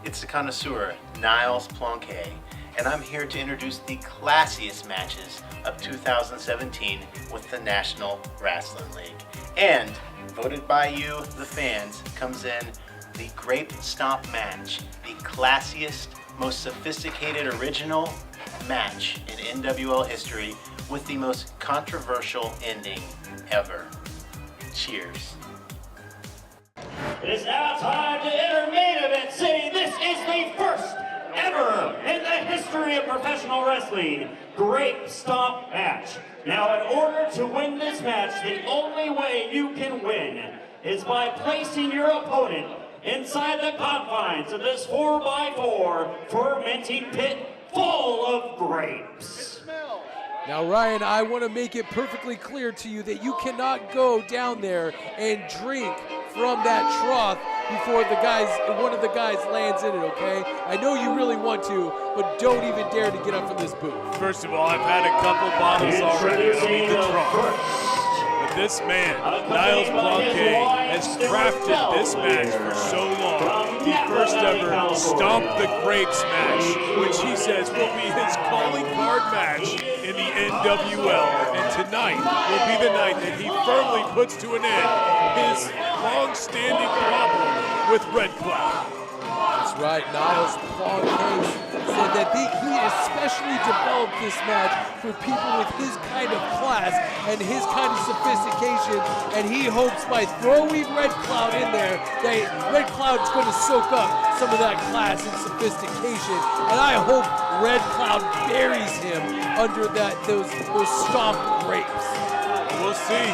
It's the Connoisseur, Niles, Plonk, and I'm here to introduce the classiest matches of 2017 with the National Wrestling League. And, voted by you, the fans, comes in the Grape Stomp match, the classiest, most sophisticated original match in NWL history with the most controversial ending ever. Cheers. It is now time to enter main event city. This is the first ever in the history of professional wrestling Grape Stomp match. Now, in order to win this match, the only way you can win is by placing your opponent inside the confines of this 4x4 fermenting pit full of grapes. Now, Ryan, I want to make it perfectly clear to you that you cannot go down there and drink from that trough before one of the guys lands in it, okay? I know you really want to, but don't even dare to get up from this booth. First of all, I've had a couple bottles already. I don't need the trough. But this man, Niles Plonk, has crafted this match for so long. The first ever Stomp the Grapes match, which he says will be his calling card match in the NWL. And tonight will be the night that he firmly puts to an end his long-standing problem with Red Cloud. That's right, Niles Plonk said that he especially developed this match for people with his kind of class and his kind of sophistication, and he hopes by throwing Red Cloud in there that Red Cloud's going to soak up some of that class and sophistication, and I hope Red Cloud buries him under those Stomp grapes. We'll see.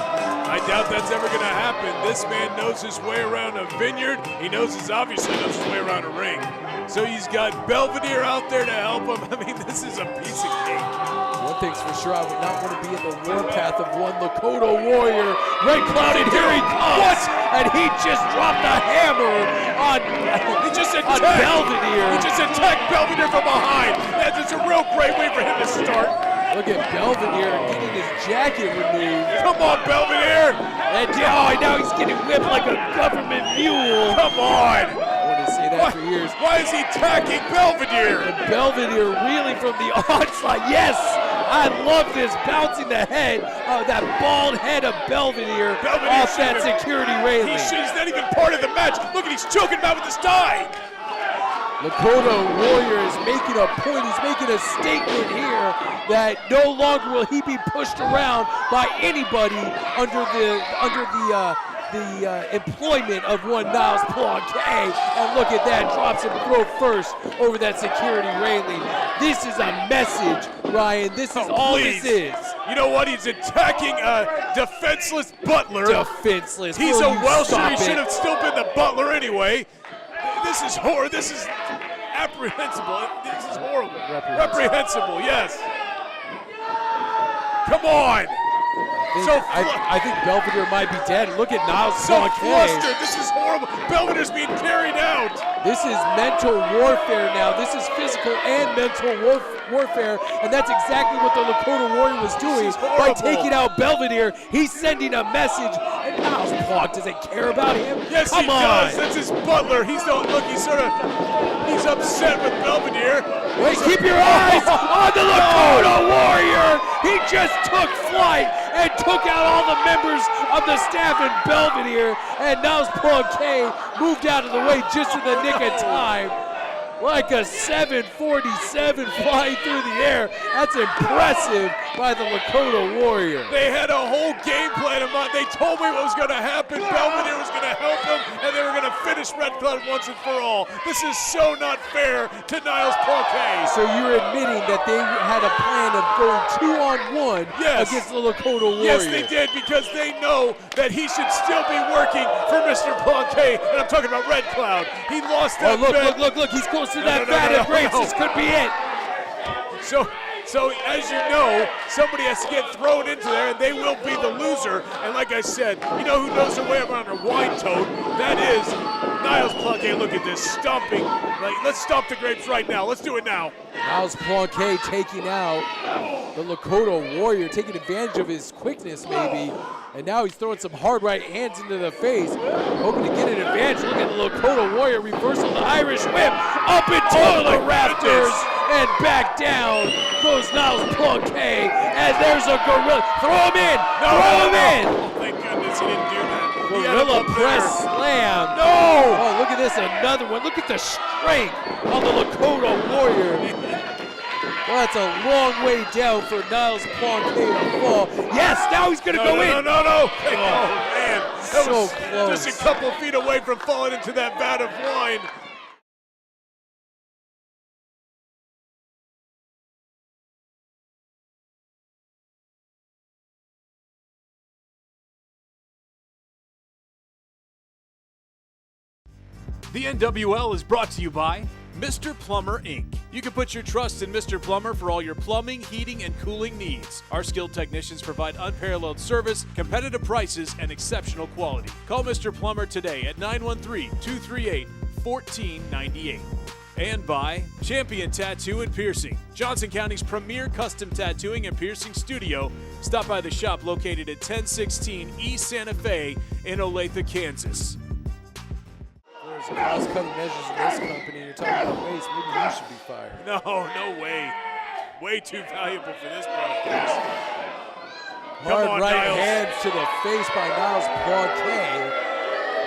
I doubt that's ever going to happen. This man knows his way around a vineyard. He obviously knows his way around a ring. So he's got Belvedere out there to help him. I mean, this is a piece of cake. One thing's for sure, I would not want to be in the warpath of one Lakota warrior. Red Cloud, and here he comes! What? And he just dropped a hammer on Belvedere. He just attacked Belvedere from behind. That's a real great way for him to start. Look at Belvedere getting his jacket removed. Come on, Belvedere! And now he's getting whipped like a government mule. Come on! I wanted to say that for years. Why is he attacking Belvedere? And Belvedere reeling from the onslaught. Yes! I love this, bouncing the head of that bald head of Belvedere off that security railing. He's not even part of the match. Look at, he's choking him out with his tie. Lakota Warrior is making a point, he's making a statement here that no longer will he be pushed around by anybody under the employment of one Niles Plonk. And look at that, drops him throat first over that security railing. This is a message, Ryan. This is all this is. You know what? He's attacking a defenseless butler. Defenseless. He's a Welsher. He should have still been the butler anyway. This is horror. This is apprehensible. This is horrible. Reprehensible, yes. Come on. I think Belvedere might be dead. Look at Niles Plonk. Flustered. This is horrible. Belvedere's being carried out. This is mental warfare now. This is physical and mental warfare, and that's exactly what the Lakota Warrior was doing by taking out Belvedere. He's sending a message, and Niles Plonk doesn't care about him. Yes, he does. That's his butler. He's upset with Belvedere. Wait, keep your eyes on the Lakota Warrior. He just took flight and took out all the members of the staff in Belvedere, and Niles Plonk moved out of the way just in the nick of time. Like a 747 flying through the air. That's impressive by the Lakota Warrior. They had a whole game plan of They told me what was going to happen. Belvedere was going to help them, and they were going to finish Red Cloud once and for all. This is so not fair to Niles Plonk. So you're admitting that they had a plan of going 2-on-1 against the Lakota Warrior? Yes, they did, because they know that he should still be working for Mr. Plonk, and I'm talking about Red Cloud. He lost that bet. Look, he's close to that vat of grapes. This could be it. So as you know, somebody has to get thrown into there, and they will be the loser. And like I said, you know who knows their way around a wine tote? That is Niles Plonk. Look at this, stomping. Let's stomp the grapes right now. Let's do it now. Niles Plonk taking out the Lakota Warrior, taking advantage of his quickness maybe. And now he's throwing some hard right hands into the face, hoping to get an advantage. Look at the Lakota Warrior reversal, the Irish whip, up into the rafters, and back down goes Niles Plonk, and there's a gorilla. Throw him in! Throw him in! Oh, thank goodness he didn't do that. Gorilla press slam. No! Oh, look at this, another one. Look at the strength on the Lakota Warrior. Well, that's a long way down for Niles Plonk to fall. Yes, now he's going to go in. No. Oh, man. That So was close. just a couple feet away from falling into that vat of wine. The NWL is brought to you by Mr. Plumber, Inc. You can put your trust in Mr. Plumber for all your plumbing, heating, and cooling needs. Our skilled technicians provide unparalleled service, competitive prices, and exceptional quality. Call Mr. Plumber today at 913-238-1498. And by Champion Tattoo and Piercing, Johnson County's premier custom tattooing and piercing studio. Stop by the shop located at 1016 East Santa Fe in Olathe, Kansas. There's cost-cutting measures in this company. You're talking about waste. Maybe you should be fired. No way. Way too valuable for this broadcast. Hard on, right Niles. hands to the face by Niles Plonk.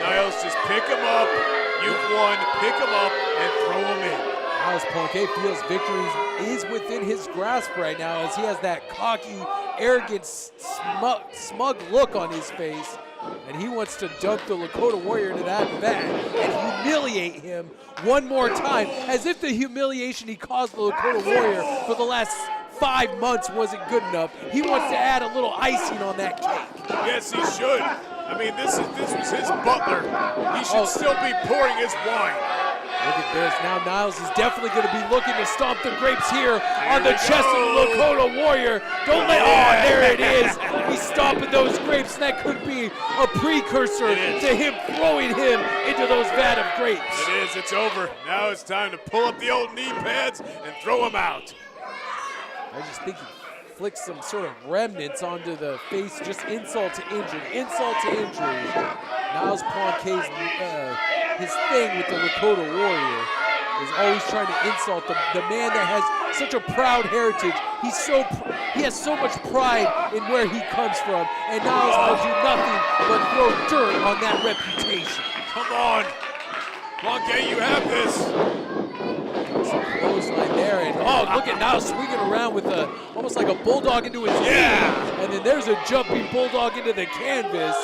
Niles, just pick him up. You've won. Pick him up and throw him in. Niles Plonk feels victory is within his grasp right now as he has that cocky, arrogant, smug look on his face. And he wants to dump the Lakota Warrior into that vat and humiliate him one more time, as if the humiliation he caused the Lakota Warrior for the last 5 months wasn't good enough. He wants to add a little icing on that cake. Yes, he should. I mean, this was his butler. He should still be pouring his wine. Look at this. Now Niles is definitely going to be looking to stomp the grapes here on the chest of the Lakota Warrior. Don't let, there it is. He's stomping those grapes, and that could be a precursor to him throwing him into those vat of grapes. It is. It's over. Now it's time to pull up the old knee pads and throw him out. I just think he flicked some sort of remnants onto the face, just insult to injury. Niles Plonk his thing with the Lakota Warrior is always trying to insult the man that has such a proud heritage. He has so much pride in where he comes from, and Niles will do nothing but throw dirt on that reputation. Come on. Plonk, you have this. Some clothesline there, and look at Niles swinging around with almost like a bulldog into his knee, and then there's a jumping bulldog into the canvas.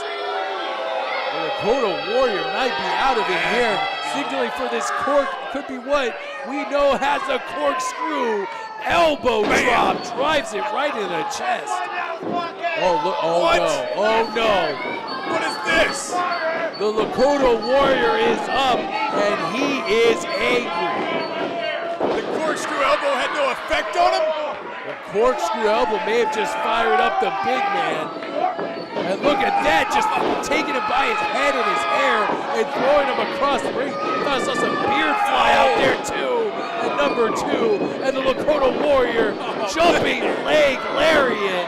The Lakota Warrior might be out of it here, signaling for this cork, could be what we know has a corkscrew elbow drop, drives it right in the chest. What? No. What is this? The Lakota Warrior is up, and he is angry. The corkscrew elbow had no effect on him? The corkscrew elbow may have just fired up the big man. And look at that, just taking him by his head and his hair and throwing him across the ring. I thought I saw some beard fly out there too. And number 2, and the Lakota Warrior jumping leg lariat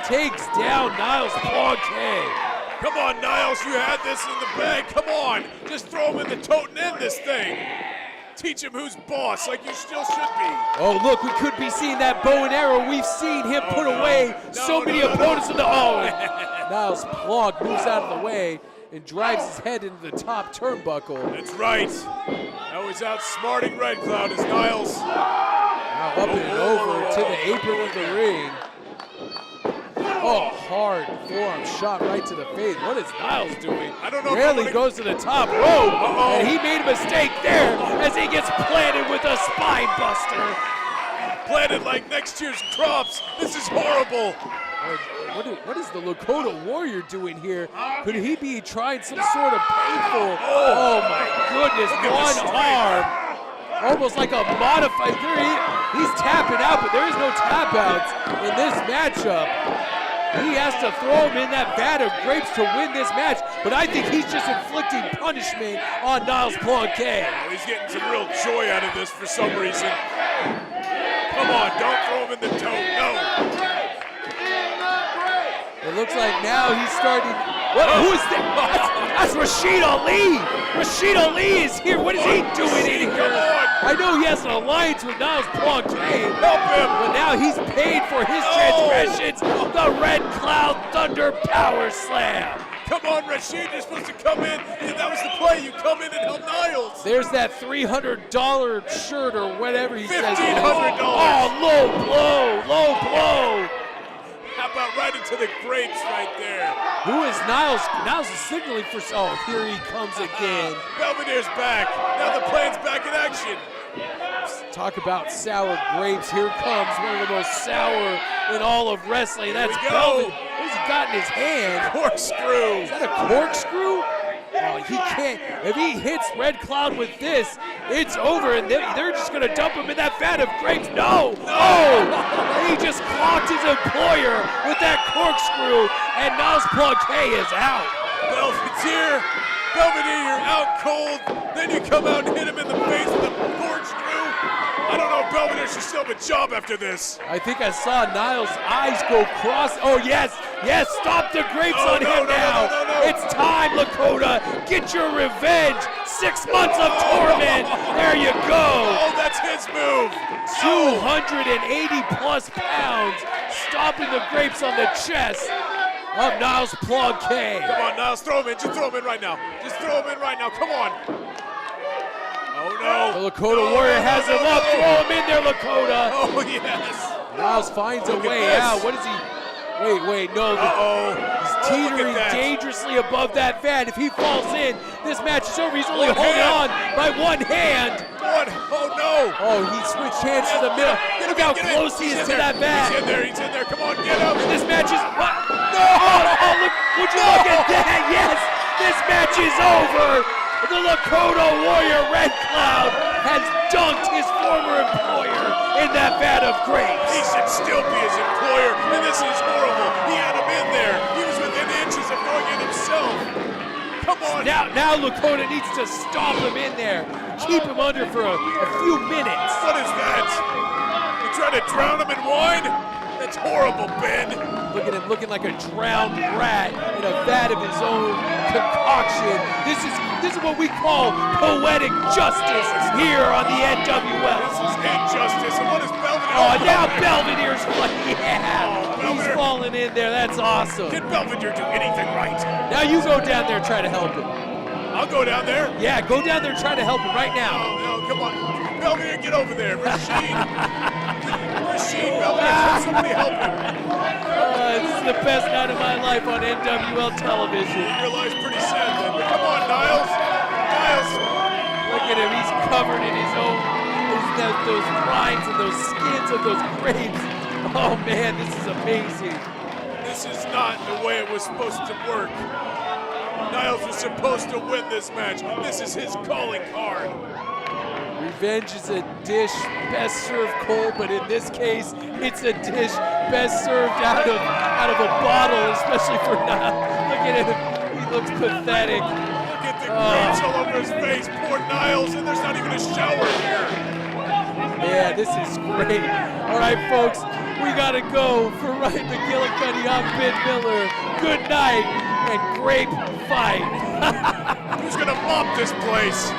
takes down Niles Plonk. Come on, Niles, you had this in the bag. Come on, just throw him in the tote and end this thing. Teach him who's boss, like you still should be. Oh, look, we could be seeing that bow and arrow. We've seen him put away so many opponents in the Niles Plonk moves out of the way and drives his head into the top turnbuckle. That's right. Now he's outsmarting Red Cloud as Niles. Now up and over to the apron of the ring. Oh, hard forearm shot right to the face. What is Niles doing? I don't know. Rarely goes to the top rope, and he made a mistake there as he gets planted with a spine buster. Planted like next year's crops. This is horrible. What is the Lakota Warrior doing here? Could he be trying some sort of painful? Oh my goodness, one arm. Almost like a modified. He's tapping out, but there is no tap outs in this matchup. He has to throw him in that vat of grapes to win this match, but I think he's just inflicting punishment on Niles Plonk. He's getting some real joy out of this for some reason. Come on, don't throw him in the toe, no. It looks like now he's starting. Who is that? That's Rashid Ali. Rashid Ali is here. What is he doing in here? I know he has an alliance with Niles Plonk. Help him. But now he's paid for his transgressions. The Red Cloud Thunder Power Slam. Come on, Rashid, you're supposed to come in. That was the play. You come in and help Niles. There's that $300 shirt or whatever he says. $1,500. Oh, low blow, low blow. How about right into the grapes right there? Who is Niles? Niles is signaling for. Oh, here he comes again. Belvedere's back. Now the plan's back in action. Talk about sour grapes. Here comes one of the most sour in all of wrestling. That's Belvedere. What's he got in his hand? Corkscrew. Is that a corkscrew? Oh, he can't. If he hits Red Cloud with this, it's over, and they're just going to dump him in that vat of grapes. No! Oh! He just clocked his employer with that corkscrew, and Niles Plonk is out. Belvedere, you're out cold. Then you come out and hit him in the face with a corkscrew. I don't know if Belvedere should still have a job after this. I think I saw Niles' eyes go cross. Oh, yes, stop the grapes on him now. No. It's time, Lakota. Get your revenge. 6 months of torment. There you go. Oh, that's his move. 280 plus pounds stomping the grapes on the chest of Niles Plonk. Come on, Niles, throw him in. Just throw him in right now. Come on. Oh, no. The Lakota Warrior has him up. Throw him in there, Lakota. Oh, yes. Niles finds a way out. What is he? Wait, no. He's teetering dangerously above that vat. If he falls in, this match is over. He's only holding on by one hand. Oh, no. Oh, he switched hands to the middle. Look how close he is to that vat. He's in there. Come on, get him. This match is, what? No! Oh, look, would you look at that? Yes, this match is over. The Lakota Warrior Red Cloud has dunked his former employer in that vat of grapes. He should still be his employer, and this is horrible. He had him in there. He was within inches of going in himself. Come on. Now Lakota needs to stomp him in there. Keep him under for a few minutes. What is that? You trying to drown him in wine? That's horrible, Ben. Look at him looking like a drowned rat in a vat of his own concoction. This is what we call poetic justice here on the NWL. This is injustice. And what is Belvedere? Oh, now Belvedere's he's falling in there. That's awesome. Did Belvedere do anything right? Now you go down there and try to help him. I'll go down there. Yeah, go down there and try to help him right now. No, come on. Belvedere, get over there. Rashid, Belvedere, somebody help him. This is the best night of my life on NWL television. Your life's pretty sad then, but come on, Niles. Look at him, he's covered in his own, those rinds and those skins of those grapes. Oh man, this is amazing. This is not the way it was supposed to work. Niles was supposed to win this match. This is his calling card. Revenge is a dish best served cold, but in this case, it's a dish best served out of a bottle, especially for Niles. Look at him, he looks pathetic. Look at the grapes all over his face. Poor Niles, and there's not even a shower here. Yeah, this is great. All right, folks, we gotta go. For Ryan McGillicuddy, I'm Ben Miller. Good night and Grape fight. Who's gonna mop this place?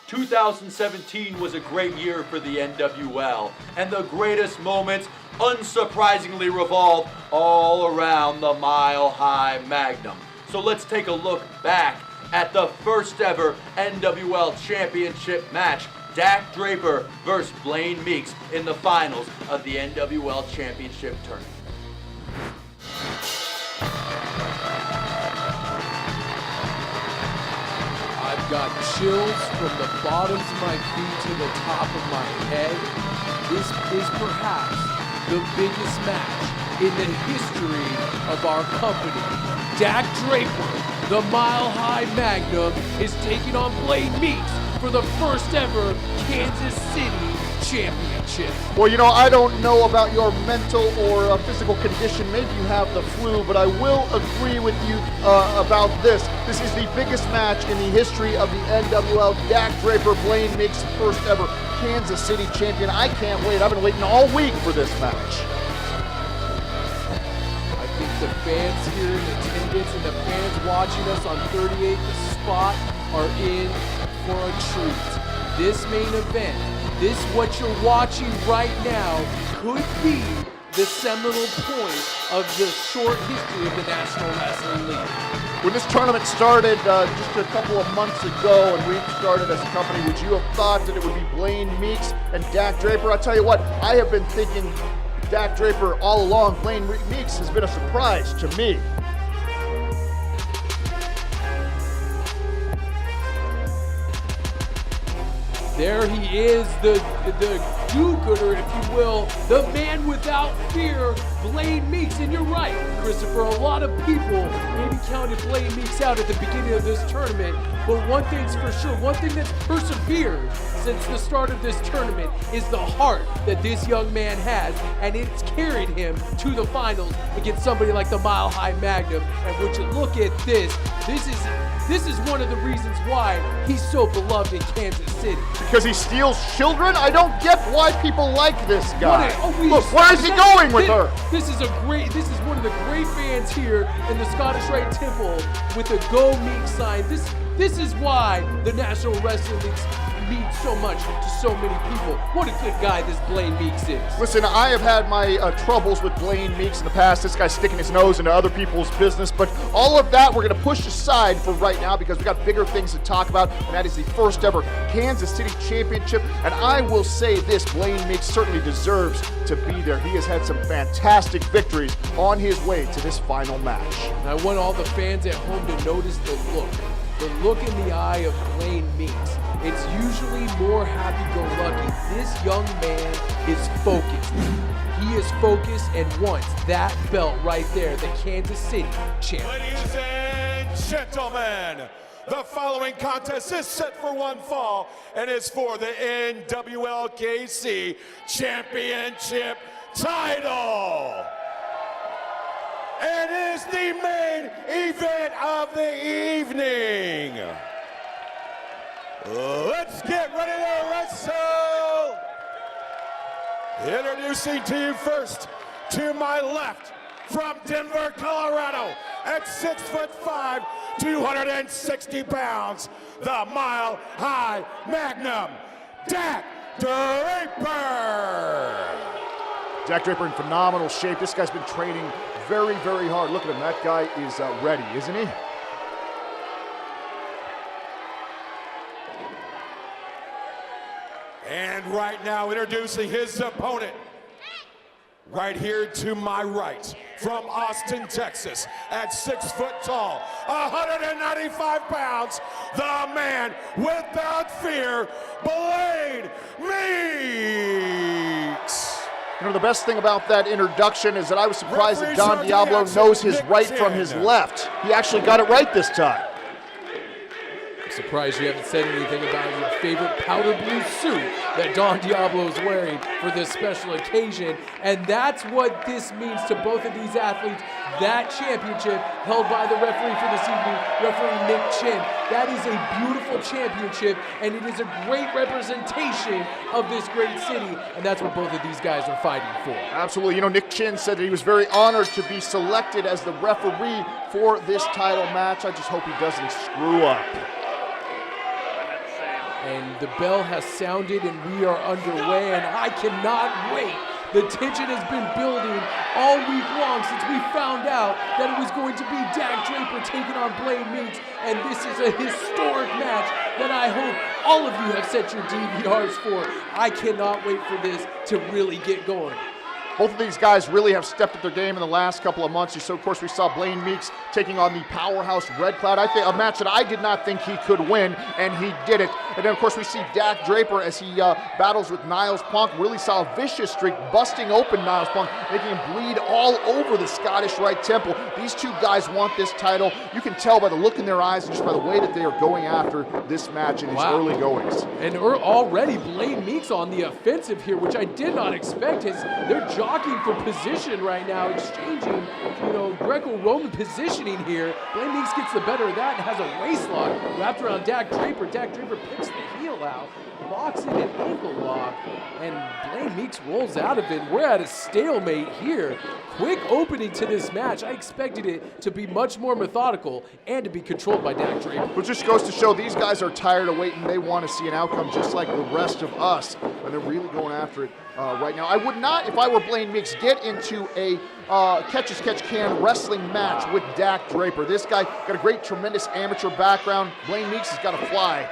2017 was a great year for the NWL, and the greatest moments unsurprisingly revolve all around the Mile High Magnum. So let's take a look back at the first ever NWL Championship match, Dak Draper versus Blaine Meeks in the finals of the NWL Championship tournament. I've got chills from the bottoms of my feet to the top of my head. This is perhaps the biggest match in the history of our company. Dak Draper, the Mile High Magnum, is taking on Blaine Meeks for the first ever Kansas City Championship. Well, you know, I don't know about your mental or physical condition. Maybe you have the flu, but I will agree with you about this. This is the biggest match in the history of the NWL. Dak Draper, Blaine Meeks, first ever Kansas City champion. I can't wait. I've been waiting all week for this match. I think the fans here in attendance and the fans watching us on 38 The Spot are in for a treat. This main event, this what you're watching right now, could be the seminal point of the short history of the National Wrestling League. When this tournament started just a couple of months ago and we started as a company, would you have thought that it would be Blaine Meeks and Dak Draper? I'll tell you what, I have been thinking Dak Draper all along. Blaine Meeks has been a surprise to me. There he is, the do-gooder, if you will, the man without fear, Blaine Meeks. And you're right, Christopher, a lot of people maybe counted Blaine Meeks out at the beginning of this tournament, but one thing's for sure, one thing that's persevered since the start of this tournament is the heart that this young man has, and it's carried him to the finals against somebody like the Mile High Magnum. And would you look at this, this is one of the reasons why he's so beloved in Kansas City. Because he steals children? I don't get why people like this guy. Look, Look, where is he going with her? This is one of the great fans here in the Scottish Rite Temple with the Go Meeks sign. This is why the National Wrestling League means so much to so many people. What a good guy this Blaine Meeks is. Listen, I have had my troubles with Blaine Meeks in the past. This guy's sticking his nose into other people's business, but all of that we're going to push aside for right now because we got bigger things to talk about, and that is the first ever Kansas City Championship. And I will say this, Blaine Meeks certainly deserves to be there. He has had some fantastic victories on his way to this final match. And I want all the fans at home to notice the look in the eye of Blaine Meeks. It's usually more happy-go-lucky. This young man is focused. He is focused and wants that belt right there, the Kansas City Championship. Ladies and gentlemen, the following contest is set for one fall and is for the NWLKC Championship title. And is the main event of the evening. Let's get ready to wrestle. Introducing to you first, to my left, from Denver, Colorado, at 6'5", 260 pounds, the Mile High Magnum, Dak Draper. Dak Draper in phenomenal shape. This guy's been training very, very hard. Look at him. That guy is ready, isn't he? And right now, introducing his opponent, right here to my right, from Austin, Texas, at 6 foot tall, 195 pounds, the man without fear, Blaine Meeks. You know, the best thing about that introduction is that I was surprised that Don Diablo knows his right from his left. He actually got it right this time. I'm surprised you haven't said anything about your favorite powder blue suit that Don Diablo is wearing for this special occasion. And that's what this means to both of these athletes. That championship held by the referee for this evening, referee Nick Chin. That is a beautiful championship, and it is a great representation of this great city, and that's what both of these guys are fighting for. Absolutely. You know, Nick Chin said that he was very honored to be selected as the referee for this title match. I just hope he doesn't screw up. And the bell has sounded and we are underway, and I cannot wait. The tension has been building all week long since we found out that it was going to be Dak Draper taking on Blaine Meeks, and this is a historic match that I hope all of you have set your DVRs for. I cannot wait for this to really get going. Both of these guys really have stepped up their game in the last couple of months. So, of course, we saw Blaine Meeks taking on the powerhouse Red Cloud. I think a match that I did not think he could win, and he did it. And then, of course, we see Dak Draper as he battles with Niles Plonk. Really saw a vicious streak, busting open Niles Plonk, making him bleed all over the Scottish right temple. These two guys want this title. You can tell by the look in their eyes and just by the way that they are going after this match in these early goings. And already Blaine Meeks on the offensive here, which I did not expect. They're jockeying for position right now, exchanging, Greco-Roman positioning here. Blaine Meeks gets the better of that and has a waist lock wrapped around Dak Draper. Dak Draper picks the heel out, locks in an ankle lock, and Blaine Meeks rolls out of it. We're at a stalemate here. Quick opening to this match. I expected it to be much more methodical and to be controlled by Dak Draper. Which just goes to show these guys are tired of waiting. They want to see an outcome just like the rest of us, and they're really going after it right now. I would not, if I were Blaine Meeks, get into a catch-as-catch-can wrestling match with Dak Draper. This guy got a great, tremendous amateur background. Blaine Meeks has got to fly.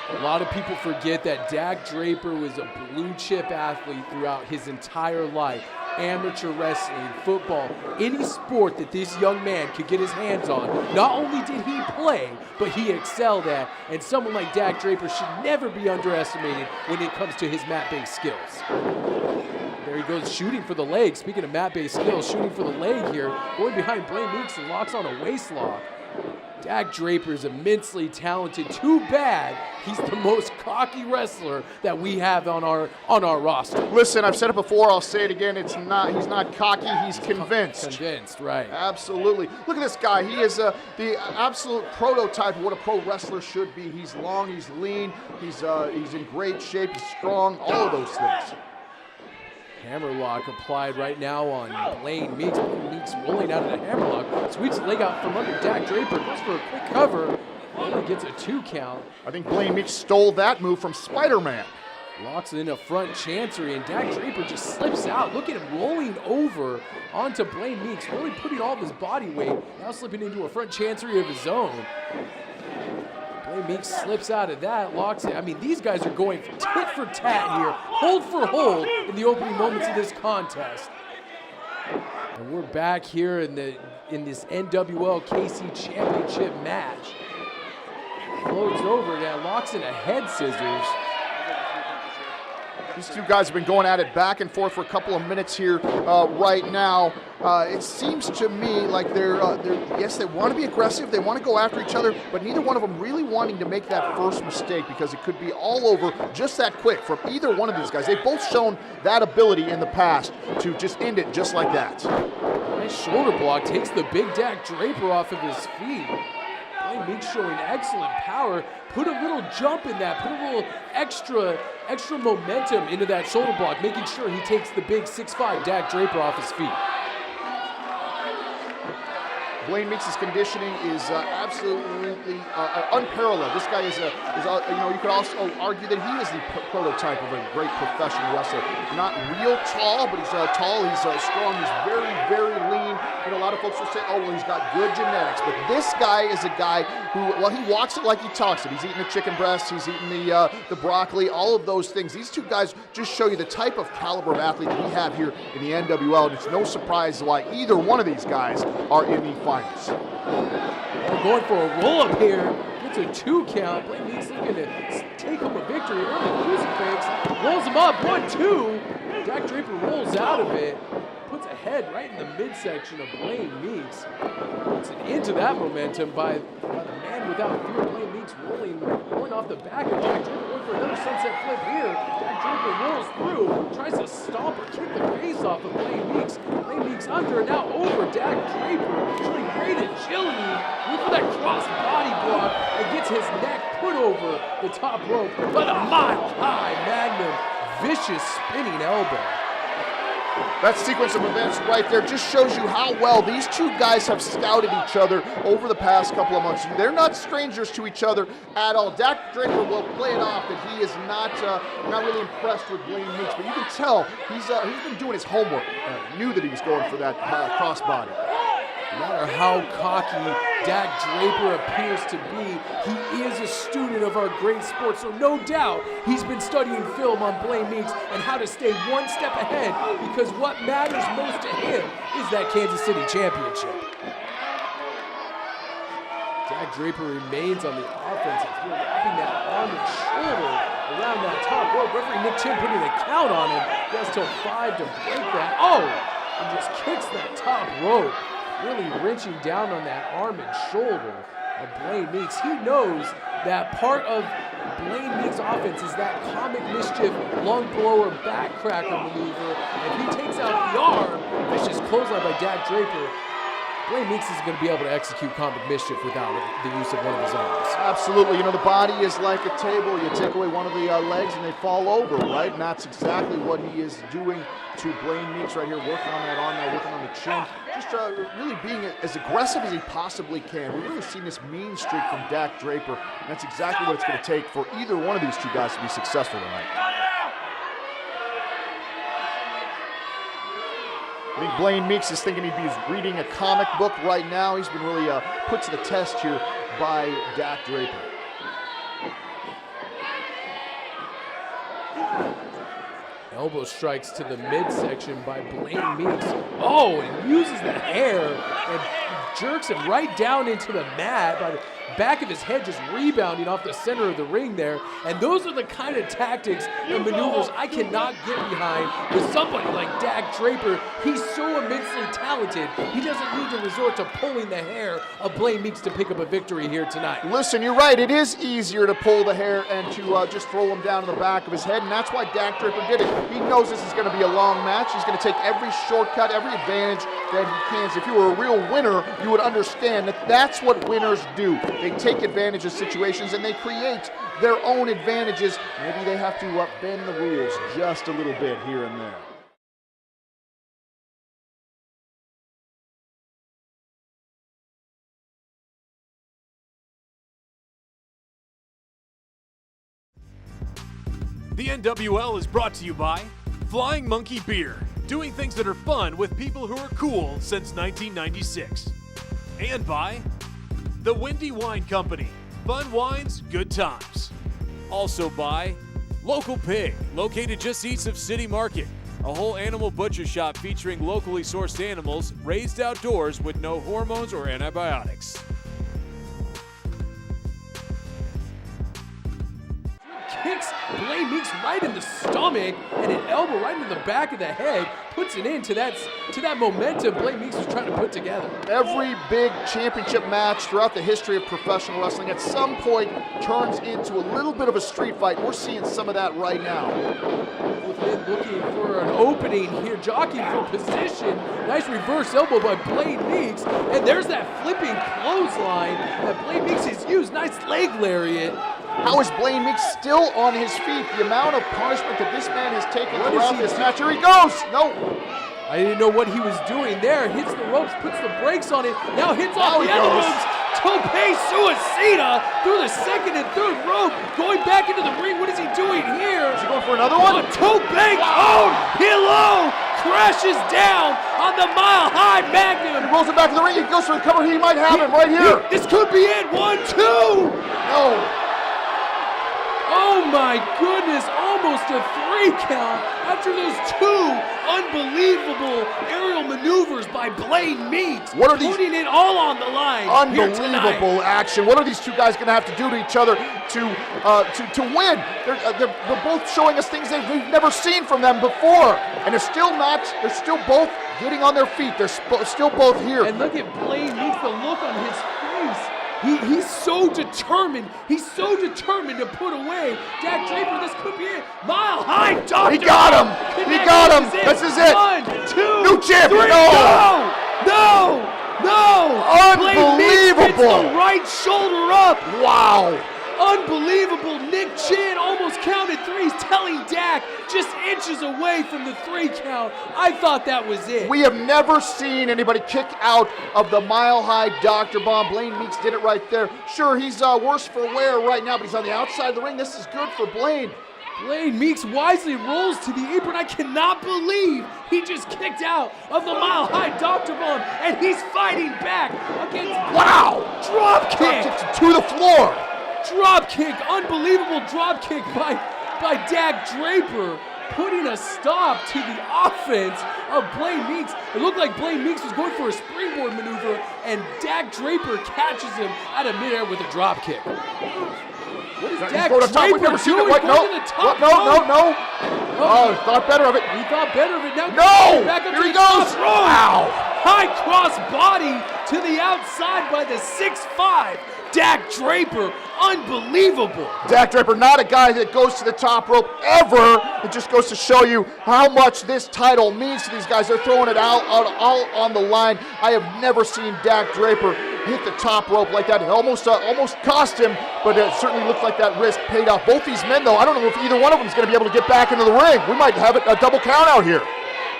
A lot of people forget that Dak Draper was a blue-chip athlete throughout his entire life. Amateur wrestling, football, any sport that this young man could get his hands on. Not only did he play, but he excelled at, and someone like Dak Draper should never be underestimated when it comes to his mat-based skills. There he goes, shooting for the leg. Speaking of mat-based skills, shooting for the leg here. Going behind Blaine Meeks and locks on a waist lock. Dak Draper is immensely talented. Too bad he's the most cocky wrestler that we have on our roster. Listen, I've said it before, I'll say it again. He's not cocky, he's convinced. Convinced, right. Absolutely. Look at this guy. He is the absolute prototype of what a pro wrestler should be. He's long, he's lean, he's in great shape, he's strong, all of those things. Hammerlock applied right now on Blaine Meeks. Blaine Meeks rolling out of the hammerlock. Sweeps the leg out from under Dak Draper. Goes for a quick cover. Only gets a 2 count. I think Blaine Meeks stole that move from Spider-Man. Locks it in a front chancery, and Dak Draper just slips out. Look at him rolling over onto Blaine Meeks, really putting all of his body weight, now slipping into a front chancery of his own. Blaine Meeks slips out of that, locks it. I mean, these guys are going tit for tat here, hold for hold in the opening moments of this contest. And we're back here in this NWL KC Championship match. Floats over, now locks in a head scissors. These two guys have been going at it back and forth for a couple of minutes here right now. It seems to me like yes, they want to be aggressive, they want to go after each other, but neither one of them really wanting to make that first mistake because it could be all over just that quick from either one of these guys. They've both shown that ability in the past to just end it just like that. Nice shoulder block, takes the big Dak Draper off of his feet. Blaine Meeks showing excellent power. Put a little jump in that, put a little extra momentum into that shoulder block, making sure he takes the big 6'5" Dak Draper off his feet. Blaine Meeks' conditioning is absolutely unparalleled. This guy is you could also argue that he is the prototype of a great professional wrestler. Not real tall, but he's tall, he's strong, he's very, very lean. A lot of folks will say, oh, well, he's got good genetics. But this guy is a guy who, well, he walks it like he talks it. He's eating the chicken breast, he's eating the broccoli, all of those things. These two guys just show you the type of caliber of athlete that we have here in the NWL, and it's no surprise why either one of these guys are in the finals. We're going for a roll-up here. Gets a 2 count. Blaine Meeks looking to take home a victory. Early crucifix. Rolls him up. 1-2. Dak Draper rolls out of it. Puts a head right in the midsection of Blaine Meeks. Puts it into that momentum by the man without fear. Blaine Meeks rolling off the back of Dak Draper. Going for another sunset flip here. Dak Draper rolls through. Tries to stomp or kick the face off of Blaine Meeks. Blaine Meeks under and now over Dak Draper. Showing great agility. Look for that cross body block. And gets his neck put over the top rope by the mile-high Magnum. Vicious spinning elbow. That sequence of events right there just shows you how well these two guys have scouted each other over the past couple of months. They're not strangers to each other at all. Dak Draper will play it off that he is not really impressed with Blaine Meeks, but you can tell he's been doing his homework. Knew that he was going for that crossbody. No matter how cocky Dak Draper appears to be, he is a student of our great sport, so no doubt he's been studying film on Blaine Meeks and how to stay one step ahead, because what matters most to him is that Kansas City championship. Dak Draper remains on the offensive here, wrapping that arm and shoulder around that top rope. Referee Nick Chin putting a count on him. He has till 5 to break that. Oh! And just kicks that top rope, really wrenching down on that arm and shoulder of Blaine Meeks. He knows that part of Blaine Meeks' offense is that comic mischief lung blower backcracker maneuver. If he takes out the arm, vicious clothesline by Dak Draper, Blaine Meeks is going to be able to execute comic mischief without the use of one of his arms. Absolutely. You know, the body is like a table. You take away one of the legs and they fall over, right? And that's exactly what he is doing to Blaine Meeks right here, working on that arm now, working on the chin. Just really being as aggressive as he possibly can. We've really seen this mean streak from Dak Draper, and that's exactly what it's going to take for either one of these two guys to be successful tonight. I think Blaine Meeks is thinking he'd be reading a comic book right now. He's been really put to the test here by Dak Draper. Elbow strikes to the midsection by Blaine Meeks. Oh, and uses the hair and jerks him right down into the mat by the back of his head, just rebounding off the center of the ring there. And those are the kind of tactics and maneuvers I cannot get behind with somebody like Dak Draper. He's so immensely talented, he doesn't need to resort to pulling the hair of Blaine Meeks to pick up a victory here tonight. Listen, you're right. It is easier to pull the hair and to just throw him down in the back of his head, and that's why Dak Draper did it. He knows this is going to be a long match. He's going to take every shortcut, every advantage that he can. So if you were a real winner, you would understand that that's what winners do. They take advantage of situations and they create their own advantages. Maybe they have to bend the rules just a little bit here and there. The NWL is brought to you by Flying Monkey Beer, doing things that are fun with people who are cool since 1996. And by the Windy Wine Company, fun wines, good times. Also by Local Pig, located just east of City Market, a whole animal butcher shop featuring locally sourced animals raised outdoors with no hormones or antibiotics. Kicks Blaine Meeks right in the stomach and an elbow right into the back of the head, puts it into that momentum Blaine Meeks was trying to put together. Every big championship match throughout the history of professional wrestling at some point turns into a little bit of a street fight. We're seeing some of that right now. Both men looking for an opening here, jockeying for position. Nice reverse elbow by Blaine Meeks, and there's that flipping clothesline that Blaine Meeks has used. Nice leg lariat. How is Blaine Meeks still on his feet? The amount of punishment that this man has taken throughout this match. Here he goes. No. I didn't know what he was doing there. Hits the ropes, puts the brakes on it. Now hits off the other ropes. Tope suicida through the second and third rope. Going back into the ring. What is he doing here? Is he going for another one? A tope own. Hello. Crashes down on the Mile High Magnum. He rolls it back to the ring. He goes for the cover. He might have it right here. This could be it. 1, 2. No. Oh my goodness, almost a 3 count after those 2 unbelievable aerial maneuvers by Blaine Meeks. What are these? Putting it all on the line. Unbelievable action. What are these two guys going to have to do to each other to win? They're both showing us things that we've never seen from them before, and they're still both getting on their feet. They're still both here. And look at Blaine Meeks, the look on his face. He's so determined. He's so determined to put away Dak Draper. This could be it. Mile High Doctor. He got him. He got him. This is it. 1, 2, new champion. 3. No. Unbelievable. Blaine Meeks gets the right shoulder up. Wow. Unbelievable. Nick Chin almost counted 3. He's telling Dak just inches away from the 3 count. I thought that was it. We have never seen anybody kick out of the mile-high Dr. Bomb. Blaine Meeks did it right there. Sure, he's worse for wear right now, but he's on the outside of the ring. This is good for Blaine. Blaine Meeks wisely rolls to the apron. I cannot believe he just kicked out of the mile-high Dr. Bomb, and he's fighting back against... Wow! Drop kick! Drop kick to the floor. Drop kick, unbelievable drop kick by Dak Draper, putting a stop to the offense of Blaine Meeks. It looked like Blaine Meeks was going for a springboard maneuver, and Dak Draper catches him out of midair with a drop kick. What is Dak going to top. We've never seen it. What? No. No. Oh, thought better of it. He thought better of it. Now no! Back up Here to he the goes! Wow! High cross body to the outside by the 6'5". Dak Draper, unbelievable. Dak Draper, not a guy that goes to the top rope ever. It just goes to show you how much this title means to these guys. They're throwing it all on the line. I have never seen Dak Draper hit the top rope like that. It almost cost him, but it certainly looked like that risk paid off. Both these men, though, I don't know if either one of them is going to be able to get back into the ring. We might have a double count out here.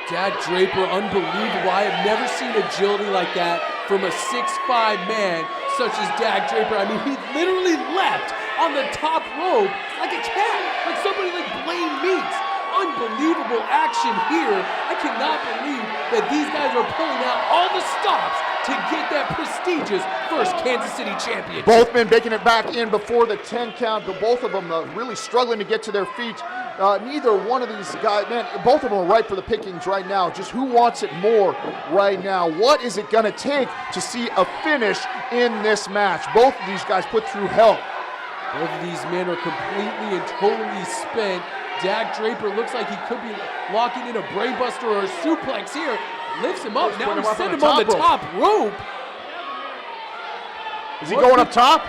Dak Draper, unbelievable. I have never seen agility like that from a 6'5" man such as Dak Draper. I mean, he literally leapt on the top rope like a cat, like somebody like Blaine Meeks. Unbelievable action here. I cannot believe that these guys are pulling out all the stops to get that prestigious first Kansas City championship. Both men making it back in before the 10 count, but both of them really struggling to get to their feet. Neither one of these guys, man, both of them are ripe for the pickings right now. Just who wants it more right now? What is it going to take to see a finish in this match? Both of these guys put through hell. Both of these men are completely and totally spent. Dak Draper looks like he could be locking in a brainbuster or a suplex here. Lifts him up. Now he's sending him on the top rope. Is he going up top?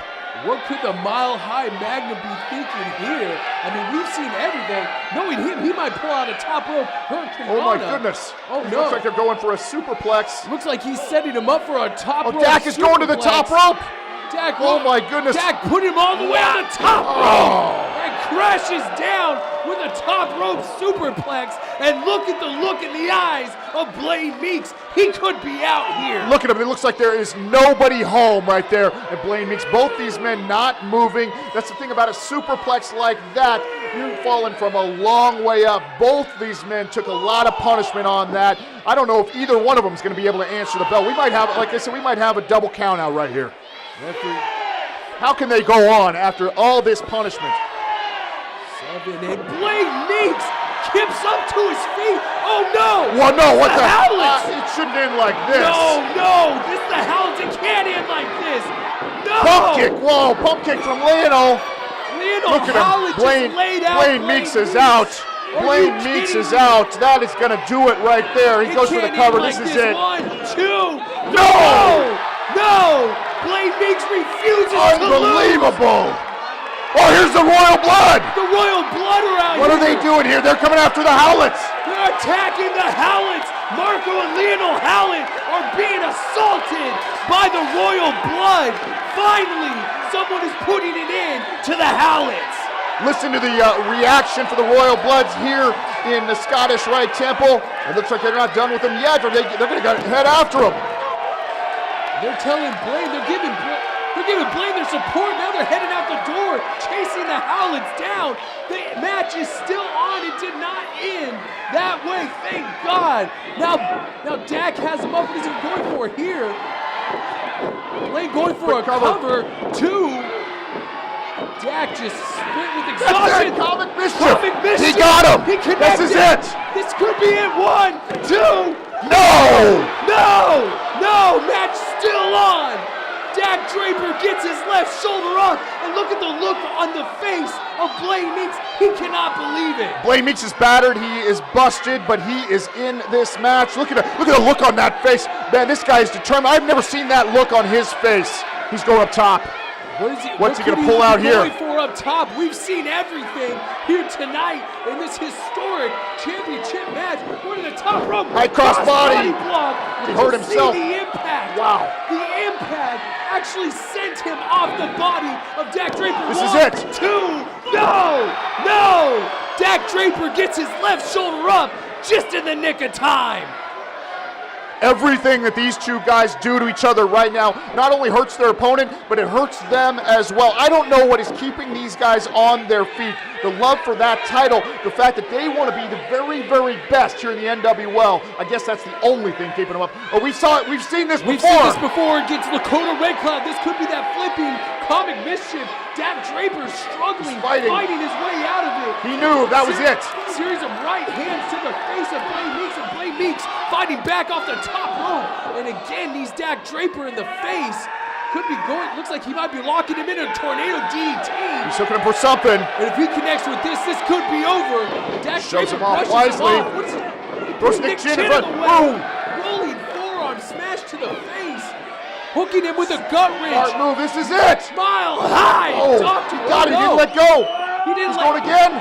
What could the mile-high Magnum be thinking here? I mean, we've seen everything. Knowing him, he might pull out a top rope hurricane. Oh my goodness. Oh no. Looks like they're going for a superplex. Looks like he's setting him up for a top rope. Dak is going to the top rope. Dak, oh my goodness. Dak put him all the way on the top rope. And crashes down with a top rope superplex. And look at the look in the eyes of Blaine Meeks. He could be out here. Look at him. It looks like there is nobody home right there at Blaine Meeks. Both these men not moving. That's the thing about a superplex like that. You're falling from a long way up. Both these men took a lot of punishment on that. I don't know if either one of them is going to be able to answer the bell. We might have, like I said, we might have a double count out right here. How can they go on after all this punishment? 7 and Blaine Meeks kips up to his feet. Oh no! Well, no, what the hell? It shouldn't end like this. No, this is the Howlets. It can't end like this. No! Pump kick, whoa, pump kick from Lionel. Look at him, Blaine Meeks is out. Blaine Meeks is out. That is going to do it right there. He goes for the cover. This is it. 1, 2. No! Blaine Meeks refuses to lose. Unbelievable. Oh, here's the Royal Blood. The Royal Blood are out. What are they doing here? They're coming after the Howlets. They're attacking the Howlets. Marco and Lionel Howlett are being assaulted by the Royal Blood. Finally, someone is putting it in to the Howlets. Listen to the reaction for the Royal Bloods here in the Scottish Rite Temple. It looks like they're not done with them yet, or they're going to head after them. They're telling Blaine, they're giving Blaine their support. Now they're heading out the door, chasing the Howlets down. The match is still on. It did not end that way, thank God. Now Dak has him up. What is he going for here? Blaine going for a cover. 2. Dak just spit with exhaustion. Comic mischief. He got him. He connected. This is it. This could be it. 1, 2. No! Match still on. Dak Draper gets his left shoulder up, and look at the look on the face of Blaine Meeks. He cannot believe it. Blaine Meeks is battered. He is busted, but he is in this match. Look at the look on that face. Man, this guy is determined. I've never seen that look on his face. He's going up top. What's he going to pull out here? Going for up top. We've seen everything here tonight in this historic championship match. Going to the top rope. High cross body block. He hurt himself. See the impact? Wow. The impact actually sent him off the body of Dak Draper. This is 1, it. 2, no! Dak Draper gets his left shoulder up just in the nick of time. Everything that these two guys do to each other right now not only hurts their opponent, but it hurts them as well. I don't know what is keeping these guys on their feet. The love for that title, the fact that they want to be the very, very best here in the NWL. I guess that's the only thing keeping them up. Oh, we've seen this before. We've seen this before against Lakota Red Cloud. This could be that flipping comic mischief. Dak Draper struggling, fighting his way out of it. He knew that was it. Series of right hands to the face of Blaine Meeks, and Blaine Meeks fighting back off the top rope. And again, these Dak Draper in the face. Could be going, looks like he might be locking him in a tornado DDT. He's looking for something. And if he connects with this could be over. Dak shows Draper him off brushes wisely. him off. Throws Nick Chin in front. Boom. Rolling forearm smash to the face. Hooking him with a gut wrench. Smart move. This is it. Mile high. Oh, Doctor, God, he didn't let go. He didn't He's going again.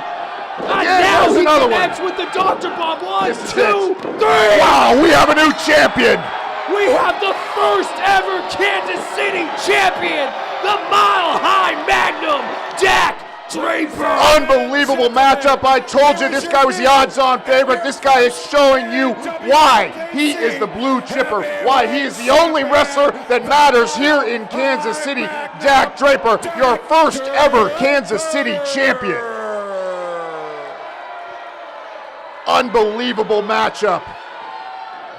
Now there's he another connects one. with the Dr. Bomb. 1, This is 2, 3. Wow, we have a new champion. We have the first ever Kansas City champion, the Mile High Magnum, Dak Draper. Unbelievable matchup. I told you this guy was the odds-on favorite. This guy is showing you why he is the blue chipper, why he is the only wrestler that matters here in Kansas City. Dak Draper, your first ever Kansas City champion. Unbelievable matchup.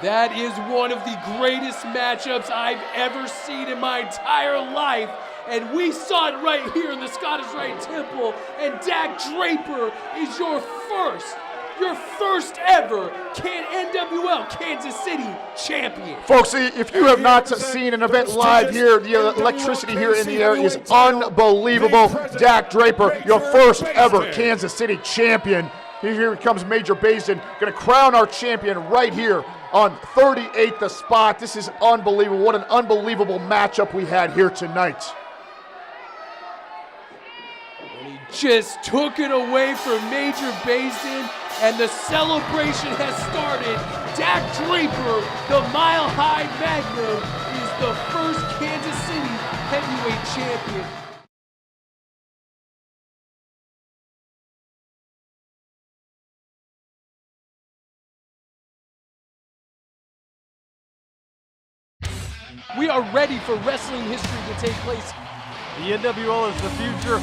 That is one of the greatest matchups I've ever seen in my entire life. And we saw it right here in the Scottish Rite Temple. And Dak Draper is your first ever NWL Kansas City champion. Folks, if you have not seen an event live here, the electricity here in the air is unbelievable. Dak Draper, your first ever Kansas City champion. Here comes Major Basin, going to crown our champion right here on 38th the spot. This is unbelievable. What an unbelievable matchup we had here tonight. And he just took it away from Major Basin, and the celebration has started. Dak Draper, the Mile High Magnum, is the first Kansas City heavyweight champion. We are ready for wrestling history to take place. The NWL is the future,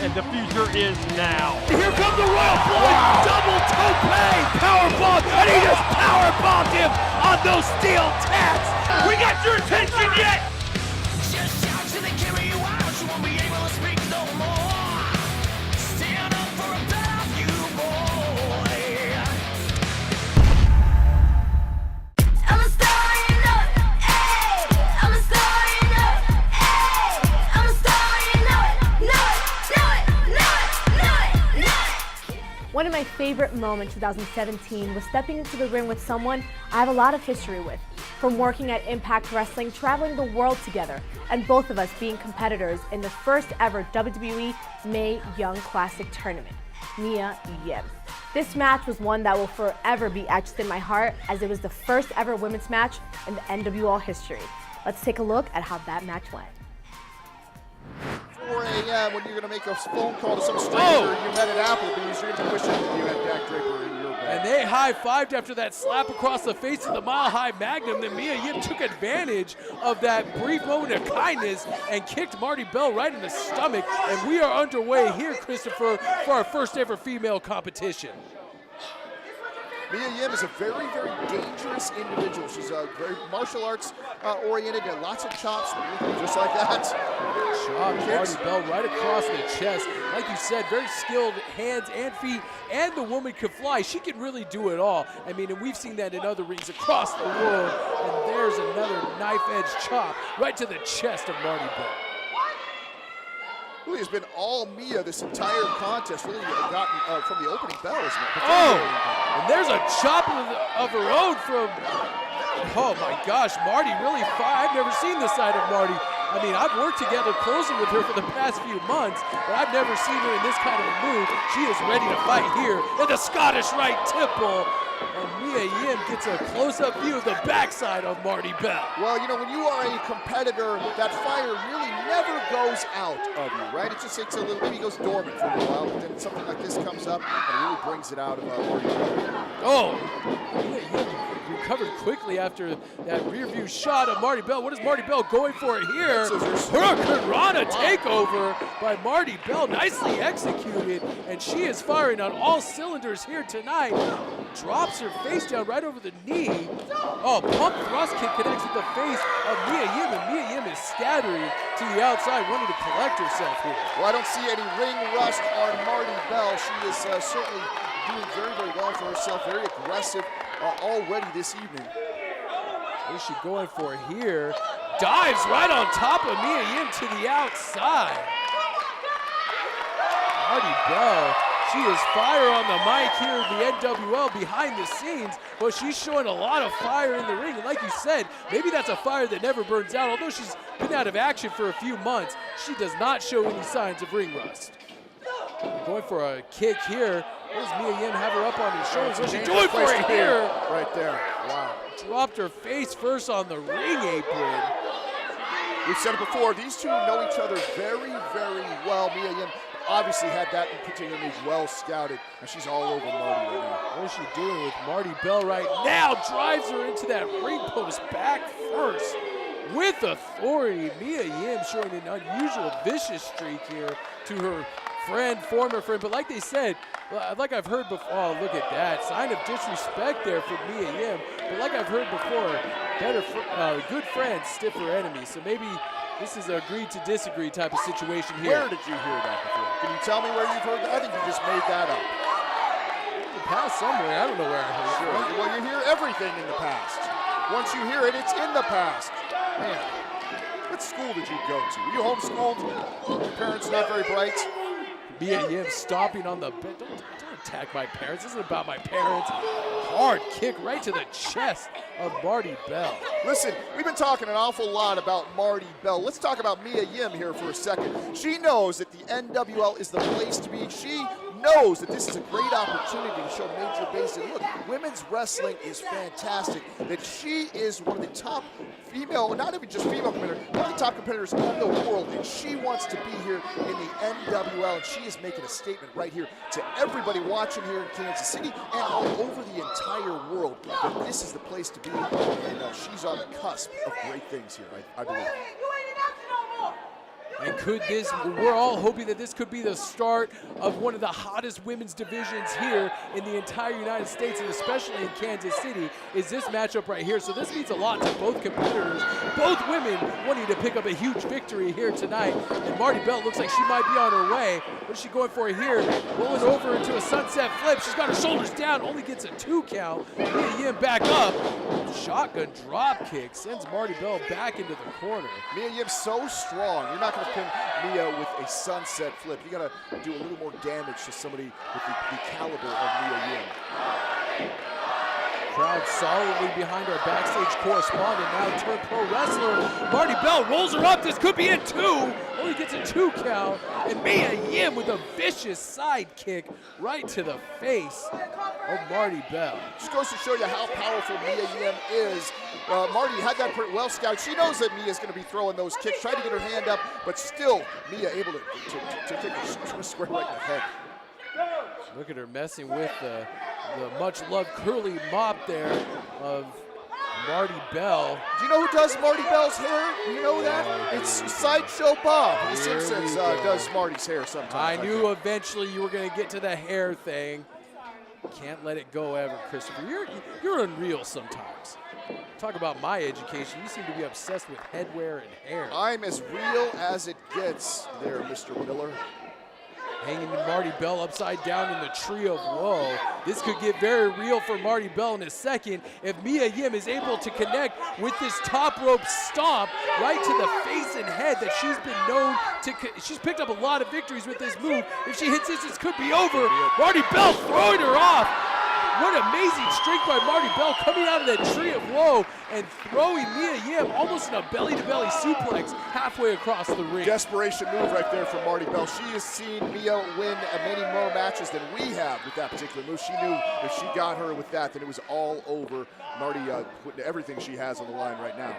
and the future is now. Here comes the Royal Blood, double tope, powerbomb, and he just powerbombed him on those steel tacks. We got your attention yet? Just shout till they carry you out. You won't be able to speak no more. Stand up for a better view, boy. I'm a star, you know it. Hey, I'm a star, you know it. Hey, I'm a star, you know it. Know it. One of my favorite moments in 2017 was stepping into the ring with someone I have a lot of history with. From working at Impact Wrestling, traveling the world together, and both of us being competitors in the first ever WWE Mae Young Classic Tournament, Mia Yim. This match was one that will forever be etched in my heart, as it was the first ever women's match in the NWL history. Let's take a look at how that match went. 4 a.m. when you're going to make a phone call to some stranger you met at Applebee's, you're going to be wishing you had Dak Draper in your bag. And they high-fived after that slap across the face of the Mile High Magnum. Then Mia Yim took advantage of that brief moment of kindness and kicked Marti Belle right in the stomach. And we are underway here, Christopher, for our first ever female competition. Mia Yim is a very, very dangerous individual. She's very martial arts oriented, got lots of chops, just like that. Chop Marti Belle right across the chest. Like you said, very skilled hands and feet, and the woman can fly. She can really do it all. I mean, and we've seen that in other rings across the world. And there's another knife-edge chop right to the chest of Marti Belle. Really has been all Mia this entire contest, really gotten from the opening bell, isn't it? And there's a chop of her own from, oh my gosh, Marti really fine. I've never seen this side of Marti. I mean, I've worked together closely with her for the past few months, but I've never seen her in this kind of a mood. She is ready to fight here in the Scottish Rite Temple. And Mia Yim gets a close-up view of the backside of Marti Belle. Well, you know, when you are a competitor, that fire really never goes out of you, right? It just takes a little, maybe it goes dormant for a little while, but then something like this comes up and it really brings it out of Marti Belle. Oh, Mia Yim recovered quickly after that rear view shot of Marti Belle. What is Marti Belle going for here? Hurricanrana takeover by Marti Belle, nicely executed, and she is firing on all cylinders here tonight. Drops her face down right over the knee. Oh, pump thrust kick connects with the face of Mia Yim, and Mia Yim is scattering to the outside, wanting to collect herself here. Well, I don't see any ring rust on Marti Belle. She is certainly doing very, very well for herself, very aggressive already this evening. What is she going for here? Dives right on top of Mia Yim to the outside. Marti Belle, she is fire on the mic here in the NWL behind the scenes, but she's showing a lot of fire in the ring. And like you said, maybe that's a fire that never burns out. Although she's been out of action for a few months, she does not show any signs of ring rust. Going for a kick here. What does Mia Yim have her up on his shoulders? What's she doing for it here? Right there. Wow. Dropped her face first on the ring apron. We've said it before, these two know each other very, very well. Mia Yim obviously had that in particularly well scouted, and she's all over Marti right now. What is she doing with Marti Belle right now? Drives her into that ring post back first with authority. Mia Yim showing an unusual vicious streak here to her friend, former friend, but like they said, like I've heard before, oh, look at that, sign of disrespect there for Mia Yim, but like I've heard before, good friends, stiffer enemies, so maybe this is an agree to disagree type of situation here. Where did you hear that before? Can you tell me where you've heard that? I think you just made that up. In the past somewhere, I don't know where I heard it. Sure. Well, you hear everything in the past. Once you hear it, it's in the past. Man, what school did you go to? Were you homeschooled? Your parents not very bright? Mia Yim stomping on the bed. Don't attack my parents. This isn't about my parents. Hard kick right to the chest of Marti Belle. Listen, we've been talking an awful lot about Marti Belle. Let's talk about Mia Yim here for a second. She knows that the NWL is the place to be. She knows that this is a great opportunity to show Major Basin, look, women's wrestling is fantastic, that she is one of the top female, not even just female competitors, one of the top competitors in the world, and she wants to be here in the NWL, and she is making a statement right here to everybody watching here in Kansas City and all over the entire world that this is the place to be, and she's on the cusp of great things here, I believe. And could this, we're all hoping that this could be the start of one of the hottest women's divisions here in the entire United States, and especially in Kansas City, is this matchup right here. So this means a lot to both competitors, both women wanting to pick up a huge victory here tonight. And Marti Belle looks like she might be on her way. What is she going for here? Rolling over into a sunset flip. She's got her shoulders down, only gets a 2 count. Mia Yim back up. Shotgun drop kick sends Marti Belle back into the corner. Mia Yim's so strong. You're not going to pin Mia with a sunset flip. You got to do a little more damage to somebody with the caliber of Mia Yim. Crowd solidly behind our backstage correspondent, now turned pro wrestler. Marti Belle rolls her up. This could be it too. Only gets a 2 count. And Mia Yim with a vicious side kick right to the face of Marti Belle. Just goes to show you how powerful Mia Yim is. Marti had that pretty well scouted. She knows that Mia's going to be throwing those kicks, tried to get her hand up, but still Mia able to take a square right in the head. Look at her messing with the much-loved curly mop there of Marti Belle. Do you know who does Marti Belle's hair? Do you know that? It's Sideshow Bob. The Simpsons does Marty's hair sometimes. I knew eventually you were going to get to the hair thing. Can't let it go ever, Christopher. You're unreal sometimes. Talk about my education. You seem to be obsessed with headwear and hair. I'm as real as it gets there, Mr. Miller. Hanging Marti Belle upside down in the tree of woe. This could get very real for Marti Belle in a second if Mia Yim is able to connect with this top rope stomp right to the face and head that she's been known to. She's picked up a lot of victories with this move. If she hits this could be over. Marti Belle throwing her off. What amazing strength by Marti Belle coming out of that tree of woe and throwing Mia Yim almost in a belly-to-belly suplex halfway across the ring. Desperation move right there from Marti Belle. She has seen Mia win many more matches than we have with that particular move. She knew if she got her with that, then it was all over. Marti putting everything she has on the line right now.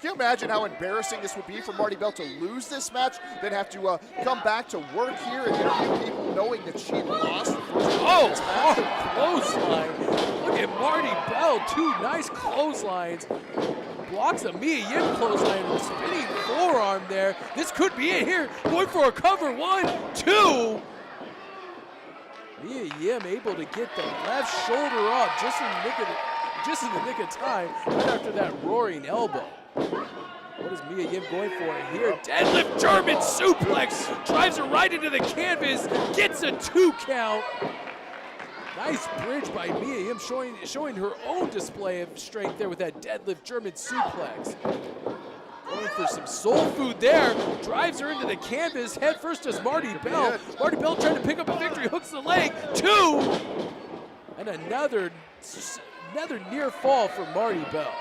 Can you imagine how embarrassing this would be for Marti Belle to lose this match, then have to come back to work here and interview people knowing that she lost? Oh, hard clothesline. Look at Marti Belle, 2 nice clotheslines. Blocks a Mia Yim clothesline with a spinning forearm there. This could be it here. Going for a cover, 1, 2. Mia Yim able to get the left shoulder up just in the nick of time, right after that roaring elbow. What is Mia Yim going for here? Deadlift German suplex, drives her right into the canvas, gets a 2 count. Nice bridge by Mia Yim, showing her own display of strength there with that deadlift German suplex. Going for some soul food there, drives her into the canvas, head first does Marti Belle. Marti Belle trying to pick up a victory, hooks the leg, 2! And another near fall for Marti Belle.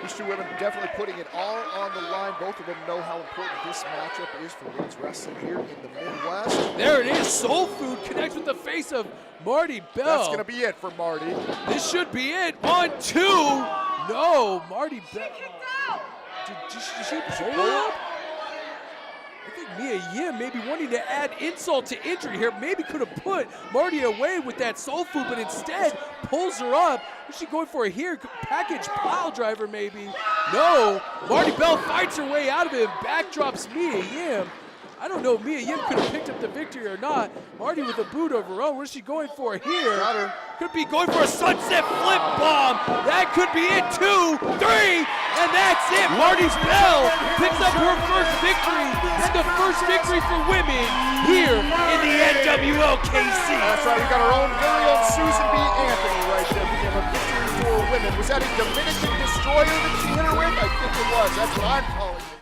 These two women definitely putting it all on the line. Both of them know how important this matchup is for women's wrestling here in the Midwest. There it is, soul food connects with the face of Marti Belle. That's gonna be it for Marti. This should be it, 1, 2. No, Marti Belle. Did she pull up? I think Mia Yim maybe wanting to add insult to injury here. Maybe could have put Marti away with that soul food, but instead pulls her up. What's she going for here? Package pile driver maybe. No, Marti Belle fights her way out of it. Backdrops Mia Yim. I don't know if Mia Yim could have picked up the victory or not. Marti with a boot of her own. What is she going for here? Got her. Could be going for a sunset flip bomb. That could be it, 2, 3, and that's it. Marti Belle picks up her first victory and the first victory for women here in the NWL KC. That's right, we got our own very own Susan B. Anthony right there. We have a victory for women. Was that a Dominican destroyer that she hit her with? I think it was. That's what I'm calling it.